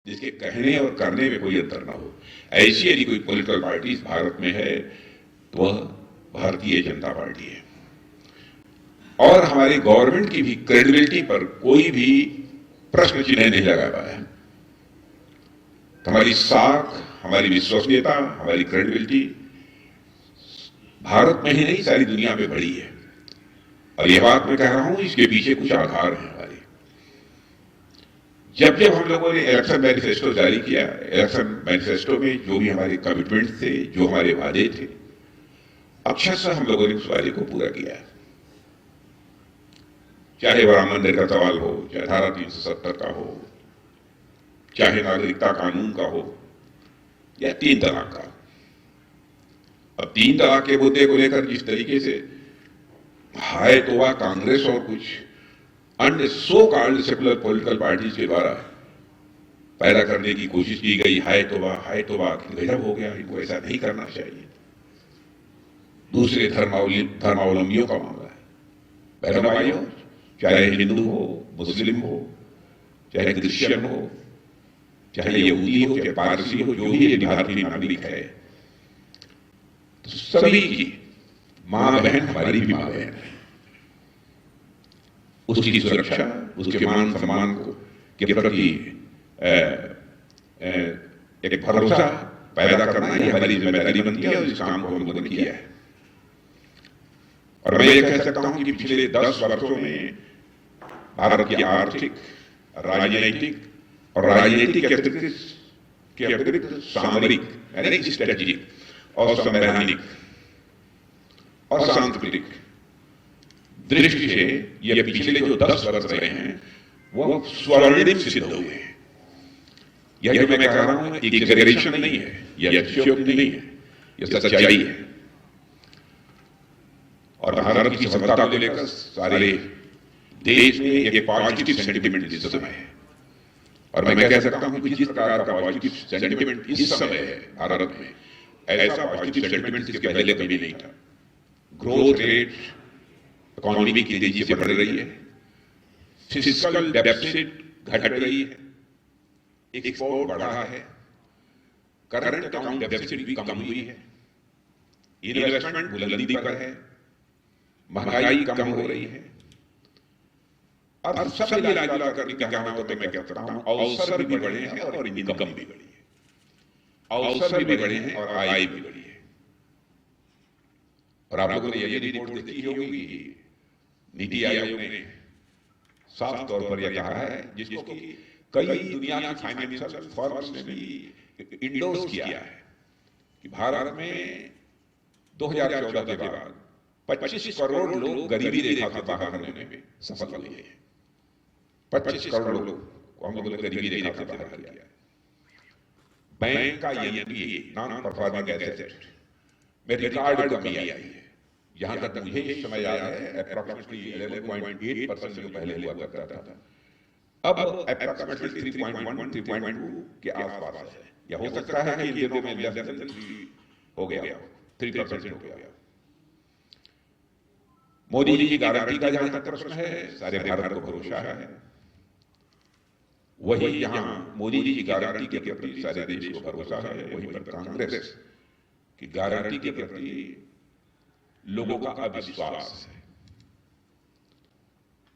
जिसके कहने और करने में कोई अंतर ना हो। ऐसी यदि कोई पॉलिटिकल पार्टी भारत में है तो वह भारतीय जनता पार्टी है। और हमारी गवर्नमेंट की भी क्रेडिबिलिटी पर कोई भी प्रश्न चिन्ह नहीं लगा पाया। हमारी साख, हमारी विश्वसनीयता, हमारी क्रेडिबिलिटी भारत में ही नहीं सारी दुनिया में बढ़ी है। और यह बात मैं कह रहा हूं, इसके पीछे कुछ आधार हैं हमारे। जब जब हम लोगों ने इलेक्शन मैनिफेस्टो जारी किया, इलेक्शन मैनिफेस्टो में जो भी हमारे कमिटमेंट थे, जो हमारे वादे थे, अक्षरशः हम लोगों ने उस वादे को पूरा किया। चाहे वो राम मंदिर का सवाल हो, चाहे धारा 370 का हो, चाहे नागरिकता कानून का हो, या 3 तलाक का। अब 3 तलाक के मुद्दे को लेकर जिस तरीके से हाय तौबा कांग्रेस और कुछ अन्य so called secular political parties के द्वारा पैदा करने की कोशिश की गई, हाय तौबा गजब हो गया, इनको ऐसा नहीं करना चाहिए। दूसरे धर्मावलंबियों का मामला है। बहनों भाइयों, चाहे हिंदू हो, मुस्लिम हो, चाहे क्रिश्चियन हो, चाहे यहूदी हो, चाहे पारसी हो, जो भी भारतीय नागरिक है, तो सभी की मां बहन हमारी भी मां बहन है। उसकी सुरक्षा, उसके मान सम्मान को के प्रति एक भरोसा पैदा करना ये हमारी जिम्मेदारी बनती है और इस काम को हम लोगों ने किया है। और मैं ये कह सकता हूं कि पिछले 10 वर्षों में भारत की आर्थिक, राजनीतिक और राजनीतिक के अतिरिक्त सामरिक यानी स्ट्रेटेजिक और संवैधानिक और सांस्कृतिक दृष्टि से ये पिछले जो 10 वर्ष रहे हैं वो स्वर्णिम सिद्ध हुए हैं। यह जो मैं कह रहा हूं एग्जैगरेशन नहीं है, यह अतिशयोक्ति नहीं है, यह सच्चाई है। और भारत की सफलता को लेकर सारे देश में एक पॉजिटिव सेंटिमेंट इस समय है। और मैं कह सकता हूं कि जिस प्रकार का पॉजिटिव सेंटिमेंट इस समय है भारत में, ऐसा पॉजिटिव सेंटिमेंट इसके पहले कभी नहीं था। ग्रोथ रेट इकोनॉमी की तेजी से बढ़ रही है, फिस्कल डेफिसिट घट रही है, एक्सपोर्ट बढ़ा है, करंट अकाउंट डेफिसिट भी कम हुई है, इन्वेस्टमेंट बुलंदी पर है, महंगाई कम हो रही है। और सब मिला जुला कर कहना हो तो मैं कह सकता हूं अवसर भी बढ़े हैं और इनकम भी बढ़ी है। अवसर भी बढ़े हैं और आय भी बढ़ी है। और आप लोगों ने ये रिपोर्ट देखी होगी, नीति आयोग ने साफ तौर पर यह कहा है, जिसको कि कई दुनिया की फाइनेंशियल फर्म्स ने भी इंडोर्स किया है, कि भारत में 2014 के बाद 25 करोड़ लोग गरीबी रेखा से बाहर होने में सफल हुए हैं। 25 करोड़ लोग को हम लोगों ने गरीबी रेखा से बाहर किया। बैंक का एनपीए, नॉन परफॉर्मिंग एसेट में रिकॉर्ड कमी आई है। जहां तक मुझे इस समय याद है अप्रॉक्सिमेटली 11.8% जो पहले हुआ करता था, अब अप्रॉक्सिमेटली 3.1 3.2 के आसपास है। या हो सकता है कि इन दिनों में लेस देन 3 हो गया, 3% हो गया। मोदी जी की गारंटी का जहां तक प्रश्न है, सारे भारत को भरोसा है। वही जहां मोदी जी की गारंटी के प्रति सारे देश को भरोसा है, वहीं पर कांग्रेस की गारंटी के प्रति लोगों का अविश्वास है।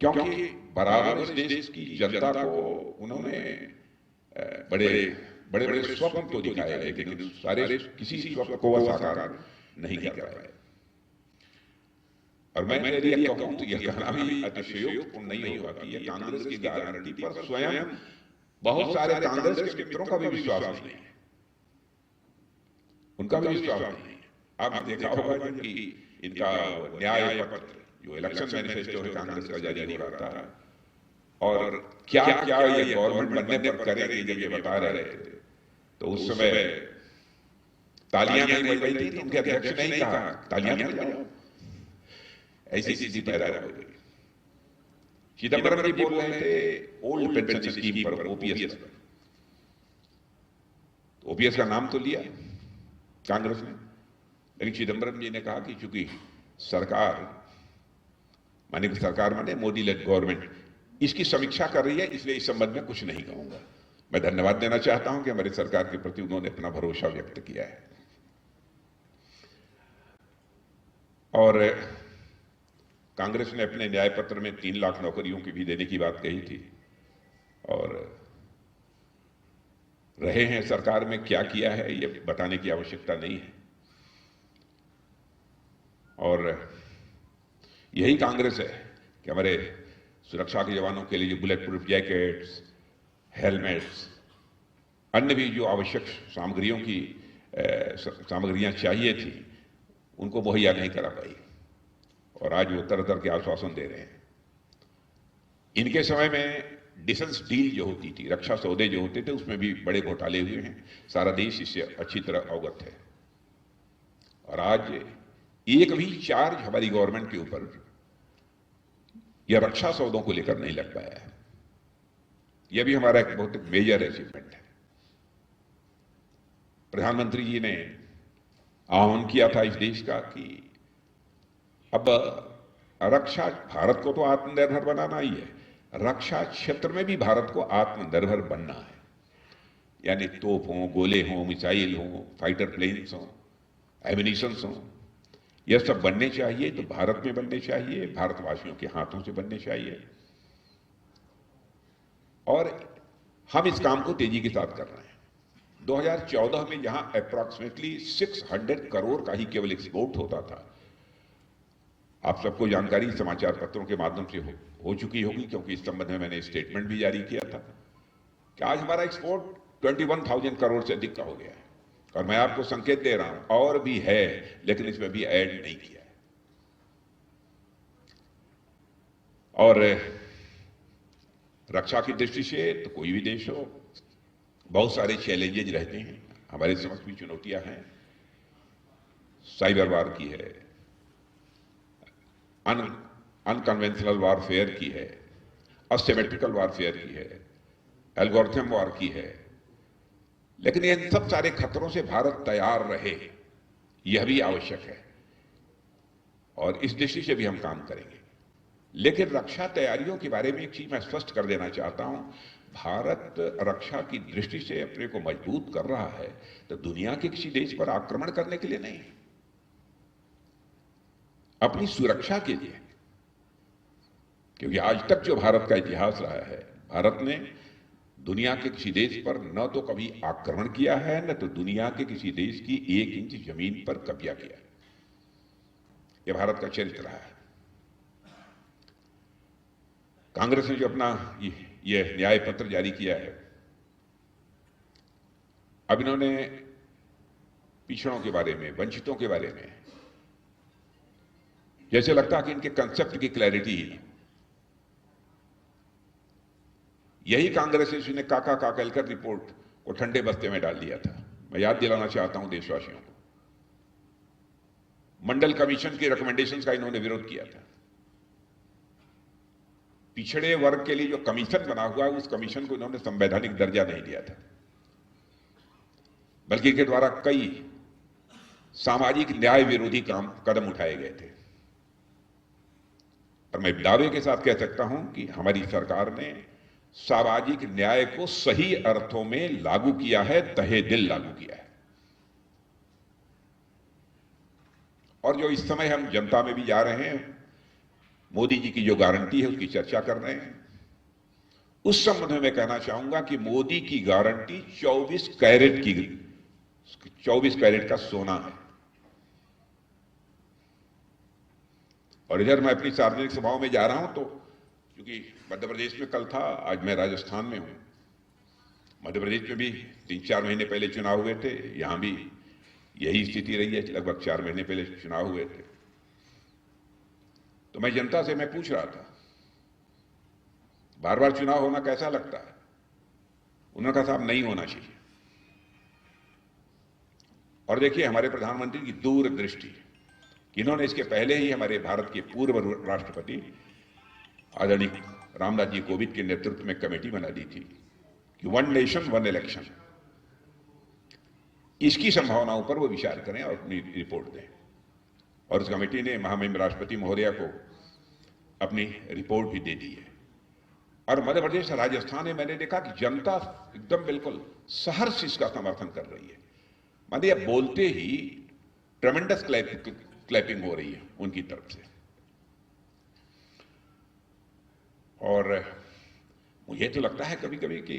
क्योंकि बराबर इस देश की जनता को उन्होंने बड़े बड़े बड़े स्वप्न तो दिखाए, लेकिन सारे किसी स्वप्न को वह साकार नहीं कर पाए। और मैं मेरे लिए कहूं तो यह कहना भी अतिशयोक्ति नहीं होगा कि यह कांग्रेस की गारंटी पर स्वयं बहुत सारे कांग्रेस के मित्रों का भी विश्वास नहीं है, उनका भी विश्वास नहीं है। आपने देखा होगा कि इनका न्याय पत्र जो इलेक्शन मैनिफेस्टो है कांग्रेस का जारी हो रहा था, और क्या क्या ये गवर्नमेंट बनने पर करेंगे जब ये बता रहे थे, तो उस समय तालियां नहीं बज रही थी, उनके अध्यक्ष ने ही कहा तालियां नहीं बजाओ। ऐसी स्थिति पैदा हो गई। चिदंबरम जी बोल रहे थे ओल्ड पेंशन स्कीम पर, ओपीएस पर। ओपीएस का नाम तो लिया कांग्रेस ने, लेकिन चिदंबरम जी ने कहा कि चूंकि सरकार माने मोदी लेड गवर्नमेंट इसकी समीक्षा कर रही है, इसलिए इस संबंध में कुछ नहीं कहूंगा। मैं धन्यवाद देना चाहता हूं कि हमारी सरकार के प्रति उन्होंने अपना भरोसा व्यक्त किया है। और कांग्रेस ने अपने न्याय पत्र में 3 लाख नौकरियों की भी देने की बात कही थी, और रहे हैं सरकार में क्या किया है ये बताने की आवश्यकता नहीं है। और यही कांग्रेस है कि हमारे सुरक्षा के जवानों के लिए जो बुलेट प्रूफ जैकेट्स, हेलमेट्स, अन्य भी जो आवश्यक सामग्रियां चाहिए थी उनको मुहैया नहीं करा पाई, और आज वो तरह तरह के आश्वासन दे रहे हैं। इनके समय में डिफेंस डील जो होती थी, रक्षा सौदे जो होते थे, उसमें भी बड़े घोटाले हुए हैं। सारा देश इससे अच्छी तरह अवगत है। और आज एक भी चार्ज हमारी गवर्नमेंट के ऊपर या रक्षा सौदों को लेकर नहीं लग पाया है। यह भी हमारा एक बहुत मेजर अचीवमेंट है। प्रधानमंत्री जी ने आह्वान किया था इस देश का कि अब रक्षा, भारत को तो आत्मनिर्भर बनाना ही है, रक्षा क्षेत्र में भी भारत को आत्मनिर्भर बनना है। यानी तोप हो, गोले हो, मिसाइल हो, फाइटर प्लेन्स हो, एमिनिशंस हो, यह सब बनने चाहिए तो भारत में बनने चाहिए, भारतवासियों के हाथों से बनने चाहिए। और हम इस काम को तेजी के साथ कर रहे हैं। 2014 में यहां अप्रॉक्सीमेटली 600 करोड़ का ही केवल एक्सपोर्ट होता था। आप सबको जानकारी समाचार पत्रों के माध्यम से हो चुकी होगी, क्योंकि इस संबंध में मैंने स्टेटमेंट भी जारी किया था कि आज हमारा एक्सपोर्ट 21,000 करोड़ से अधिक का हो गया है। और मैं आपको संकेत दे रहा हूं और भी है, लेकिन इसमें भी ऐड नहीं किया है। और रक्षा की दृष्टि से तो कोई भी देश हो, बहुत सारे चैलेंजेज रहते हैं। हमारे समक्ष भी चुनौतियां हैं। साइबर वार की है, अनकन्वेंशनल वारफेयर की है, असिमेट्रिकल वारफेयर की है, एल्गोरिथम वार की है। लेकिन इन सब सारे खतरों से भारत तैयार रहे, यह भी आवश्यक है, और इस दृष्टि से भी हम काम करेंगे। लेकिन रक्षा तैयारियों के बारे में एक चीज मैं स्पष्ट कर देना चाहता हूं। भारत रक्षा की दृष्टि से अपने को मजबूत कर रहा है तो दुनिया के किसी देश पर आक्रमण करने के लिए नहीं, अपनी सुरक्षा के लिए। क्योंकि आज तक जो भारत का इतिहास रहा है, भारत ने दुनिया के किसी देश पर न तो कभी आक्रमण किया है, न तो दुनिया के किसी देश की 1 इंच जमीन पर कब्जा किया है। यह भारत का चरित्र रहा है। कांग्रेस ने जो अपना यह न्याय पत्र जारी किया है, अब इन्होंने पिछड़ों के बारे में, वंचितों के बारे में, जैसे लगता है कि इनके कंसेप्ट की क्लैरिटी ही नहीं। यही कांग्रेस ने काका काकलकर रिपोर्ट को ठंडे बस्ते में डाल दिया था। मैं याद दिलाना चाहता हूं देशवासियों को, मंडल कमीशन की रिकमेंडेशंस का इन्होंने विरोध किया था। पिछड़े वर्ग के लिए जो कमीशन बना हुआ है, उस कमीशन को इन्होंने संवैधानिक दर्जा नहीं दिया था, बल्कि के द्वारा कई सामाजिक न्याय विरोधी कदम उठाए गए थे। और मैं दावे के साथ कह सकता हूं कि हमारी सरकार ने सामाजिक न्याय को सही अर्थों में लागू किया है, तहे दिल लागू किया है। और जो इस समय हम जनता में भी जा रहे हैं, मोदी जी की जो गारंटी है उसकी चर्चा कर रहे हैं, उस संबंध में मैं कहना चाहूंगा कि मोदी की गारंटी 24 कैरेट का सोना है। और इधर मैं अपनी सार्वजनिक सभाओं में जा रहा हूं, तो क्योंकि मध्य प्रदेश में कल था, आज मैं राजस्थान में हूं। मध्य प्रदेश में भी 3-4 महीने पहले चुनाव हुए थे, यहां भी यही स्थिति रही है, लगभग 4 महीने पहले चुनाव हुए थे। तो मैं जनता से मैं पूछ रहा था, बार बार चुनाव होना कैसा लगता है? उन्होंने कहा साहब नहीं होना चाहिए। और देखिए हमारे प्रधानमंत्री की दूरदृष्टि, इन्होंने इसके पहले ही हमारे भारत के पूर्व राष्ट्रपति आदरणीय रामनाथ जी कोविंद के नेतृत्व में कमेटी बना दी थी कि 1 नेशन 1 इलेक्शन, इसकी संभावनाओं पर वो विचार करें और अपनी रिपोर्ट दें। और उस कमेटी ने महामहिम राष्ट्रपति महोदया को अपनी रिपोर्ट भी दे दी है। और मध्य प्रदेश राजस्थान में मैंने देखा कि जनता एकदम बिल्कुल सहर्ष इसका समर्थन कर रही है। माने ये बोलते ही ट्रेमेंडस क्लैपिंग हो रही है उनकी तरफ से। और मुझे तो लगता है कभी कभी कि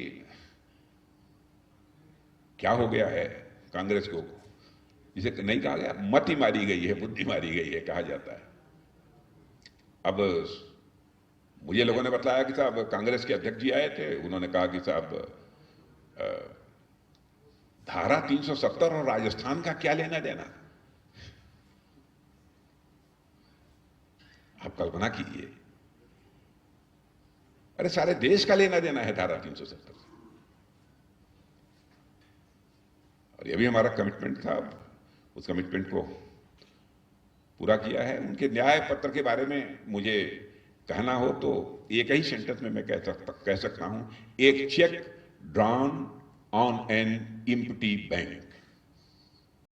क्या हो गया है कांग्रेस को, जिसे नहीं कहा गया मति मारी गई है, बुद्धि मारी गई है कहा जाता है। अब मुझे लोगों ने बताया कि साहब कांग्रेस के अध्यक्ष जी आए थे, उन्होंने कहा कि साहब धारा 370 और राजस्थान का क्या लेना देना। आप कल्पना कीजिए, अरे सारे देश का लेना देना है धारा 370। और ये भी हमारा कमिटमेंट था, उस कमिटमेंट को पूरा किया है। उनके न्याय पत्र के बारे में मुझे कहना हो तो एक ही सेंटेंस में मैं कह सकता हूं, एक check drawn on an empty bank.